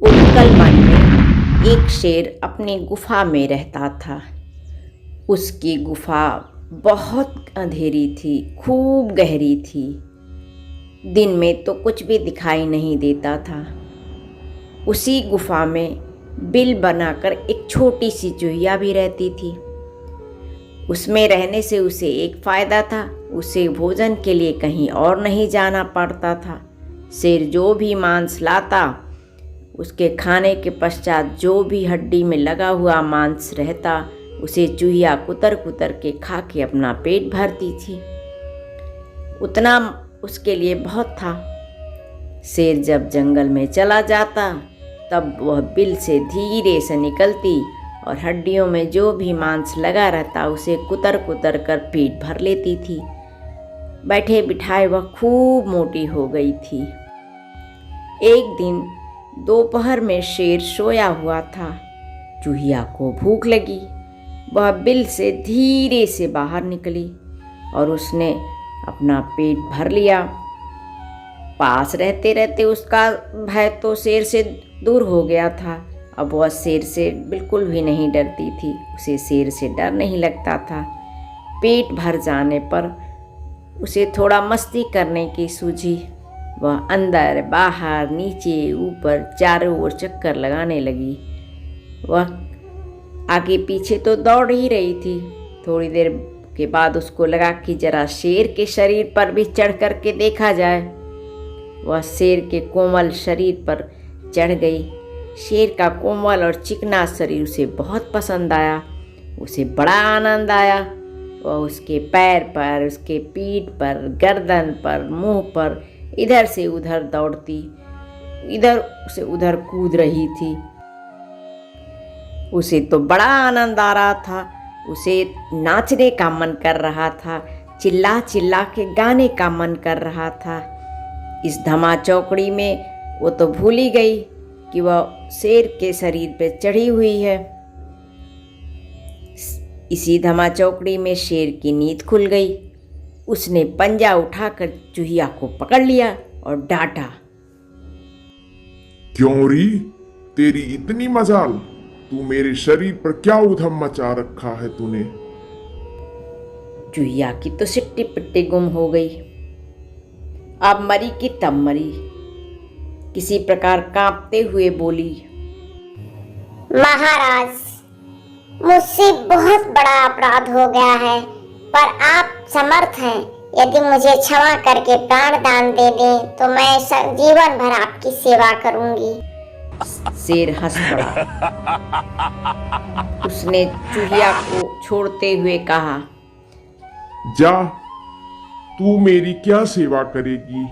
Utkal one में एक शेर अपनी गुफा में रहता था। उसकी गुफा बहुत अंधेरी थी, खूब गहरी थी। दिन में तो कुछ भी दिखाई नहीं देता था। उसी गुफा में बिल बनाकर एक छोटी सी चूहिया भी रहती थी। उसमें रहने से उसे एक फ़ायदा था, उसे भोजन के लिए कहीं और नहीं जाना पड़ता था। शेर जो भी मांस लाता, उसके खाने के पश्चात जो भी हड्डी में लगा हुआ मांस रहता, उसे चूहिया कुतर कुतर के खा के अपना पेट भरती थी। उतना उसके लिए बहुत था। शेर जब जंगल में चला जाता, तब वह बिल से धीरे से निकलती और हड्डियों में जो भी मांस लगा रहता, उसे कुतर कुतर कर पेट भर लेती थी। बैठे बिठाए वह खूब मोटी हो गई थी। एक दिन दोपहर में शेर सोया हुआ था। चूहिया को भूख लगी। वह बिल से धीरे से बाहर निकली और उसने अपना पेट भर लिया। पास रहते रहते उसका भय तो शेर से दूर हो गया था। अब वह शेर से बिल्कुल भी नहीं डरती थी। उसे शेर से डर नहीं लगता था। पेट भर जाने पर उसे थोड़ा मस्ती करने की सूझी। वह अंदर बाहर नीचे ऊपर चारों ओर चक्कर लगाने लगी। वह आगे पीछे तो दौड़ ही रही थी। थोड़ी देर के बाद उसको लगा कि जरा शेर के शरीर पर भी चढ़ कर के देखा जाए। वह शेर के कोमल शरीर पर चढ़ गई। शेर का कोमल और चिकना शरीर उसे बहुत पसंद आया। उसे बड़ा आनंद आया। वह उसके पैर पर, उसके पीठ पर, गर्दन पर, मुंह पर इधर से उधर दौड़ती, इधर से उधर कूद रही थी। उसे तो बड़ा आनंद आ रहा था। उसे नाचने का मन कर रहा था, चिल्ला चिल्ला के गाने का मन कर रहा था। इस धमा चौकड़ी में वो तो भूल ही गई कि वह शेर के शरीर पे चढ़ी हुई है। इसी धमा चौकड़ी में शेर की नींद खुल गई। उसने पंजा उठाकर चूहिया को पकड़ लिया और डांटा। क्यों री, तेरी इतनी मजाल? तू मेरे शरीर पर क्या उधम मचा रखा है तूने? चूहिया की तो सिट्टी पिट्टी गुम हो गई। अब मरी की तब मरी। किसी प्रकार कांपते हुए बोली, महाराज, मुझसे बहुत बड़ा अपराध हो गया है, पर आप समर्थ हैं। यदि मुझे क्षमा करके प्राण दान दे दें तो मैं जीवन भर आपकी सेवा करूंगी। शेर हंस पड़ा। उसने चूहिया को छोड़ते हुए कहा, जा, तू मेरी क्या सेवा करेगी?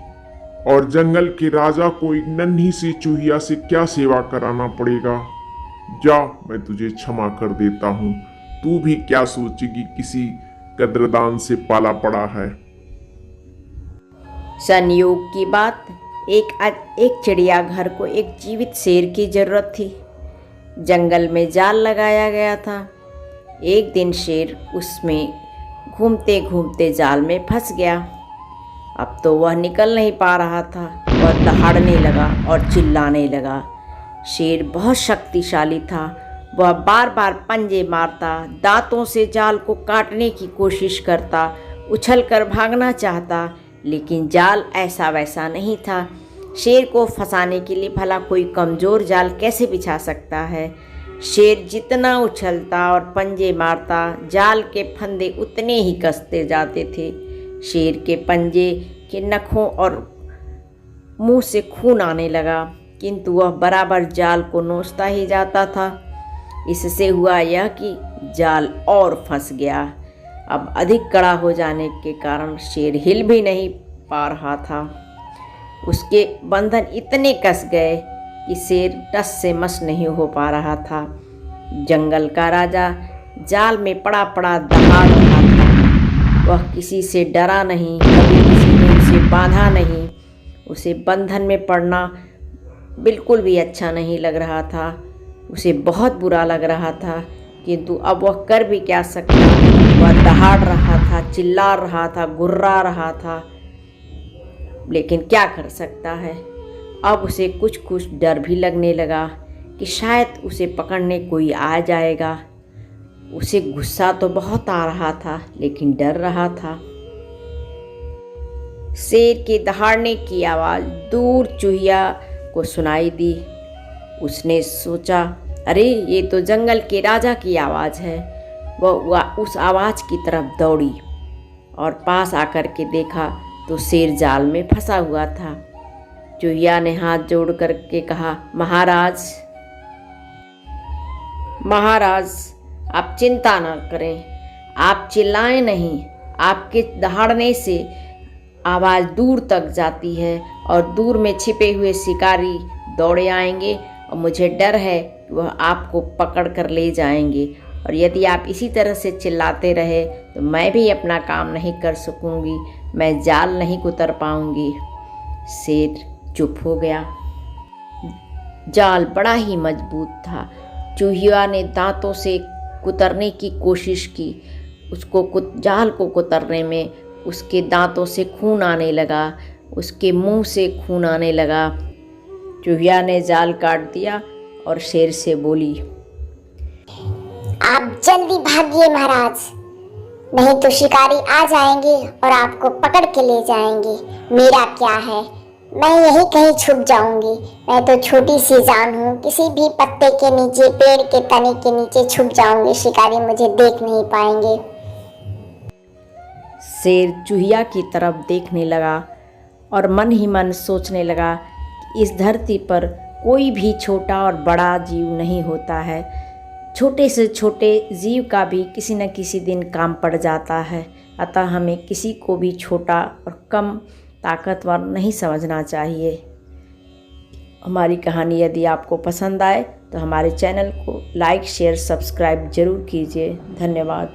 और जंगल के राजा को एक नन्ही सी चूहिया से क्या सेवा कराना पड़ेगा? जा, मैं तुझे क्षमा कर देता हूँ। तू भी क्या सोचेगी, किसी कद्रदान से पाला पड़ा है। संयोग की बात, एक चिड़ियाघर को एक जीवित शेर की जरूरत थी। जंगल में जाल लगाया गया था। एक दिन शेर उसमें घूमते घूमते जाल में फंस गया। अब तो वह निकल नहीं पा रहा था। वह दहाड़ने लगा और चिल्लाने लगा। शेर बहुत शक्तिशाली था। वह बार बार पंजे मारता, दांतों से जाल को काटने की कोशिश करता, उछलकर भागना चाहता, लेकिन जाल ऐसा वैसा नहीं था। शेर को फंसाने के लिए भला कोई कमज़ोर जाल कैसे बिछा सकता है? शेर जितना उछलता और पंजे मारता, जाल के फंदे उतने ही कसते जाते थे। शेर के पंजे के नखों और मुंह से खून आने लगा, किंतु वह बराबर जाल को नोचता ही जाता था। इससे हुआ यह कि जाल और फंस गया। अब अधिक कड़ा हो जाने के कारण शेर हिल भी नहीं पा रहा था। उसके बंधन इतने कस गए कि शेर टस से मस नहीं हो पा रहा था। जंगल का राजा जाल में पड़ा पड़ा दहाड़ रहा था। वह किसी से डरा नहीं, कभी किसी ने उसे बांधा नहीं। उसे बंधन में पड़ना बिल्कुल भी अच्छा नहीं लग रहा था। उसे बहुत बुरा लग रहा था, किंतु अब वह कर भी क्या सकता। वह दहाड़ रहा था, चिल्ला रहा था, गुर्रा रहा था, लेकिन क्या कर सकता है। अब उसे कुछ कुछ डर भी लगने लगा कि शायद उसे पकड़ने कोई आ जाएगा। उसे गुस्सा तो बहुत आ रहा था लेकिन डर रहा था। शेर के दहाड़ने की आवाज़ दूर चूहिया को सुनाई दी। उसने सोचा, अरे ये तो जंगल के राजा की आवाज़ है। वह उस आवाज़ की तरफ दौड़ी और पास आकर के देखा तो शेर जाल में फंसा हुआ था। चूहिया ने हाथ जोड़ कर के कहा, महाराज महाराज आप चिंता न करें, आप चिल्लाएं नहीं। आपके दहाड़ने से आवाज़ दूर तक जाती है और दूर में छिपे हुए शिकारी दौड़े आएंगे और मुझे डर है कि वह आपको पकड़ कर ले जाएंगे, और यदि आप इसी तरह से चिल्लाते रहे तो मैं भी अपना काम नहीं कर सकूंगी, मैं जाल नहीं कुतर पाऊंगी। शेर चुप हो गया। जाल बड़ा ही मजबूत था। चूहिया ने दांतों से कुतरने की कोशिश की। जाल को कुतरने में उसके दांतों से खून आने लगा, उसके मुंह से खून आने लगा। चूहिया ने जाल काट दिया और शेर से बोली, आप जल्दी भागिए महाराज, नहीं तो शिकारी आ जाएंगे और आपको पकड़ के ले जाएंगे। मेरा क्या है, मैं यहीं कहीं छुप जाऊंगी। मैं तो छोटी सी जान हूँ, किसी भी पत्ते के नीचे, पेड़ के तने के नीचे छुप जाऊंगी, शिकारी मुझे देख नहीं पाएंगे। शेर चूहिया की तरफ देखने लगा और मन ही मन सोचने लगा कि इस धरती पर कोई भी छोटा और बड़ा जीव नहीं होता है। छोटे से छोटे जीव का भी किसी न किसी दिन काम पड़ जाता है। अतः हमें किसी को भी छोटा और कम ताकतवर नहीं समझना चाहिए। हमारी कहानी यदि आपको पसंद आए तो हमारे चैनल को लाइक, शेयर, सब्सक्राइब जरूर कीजिए। धन्यवाद।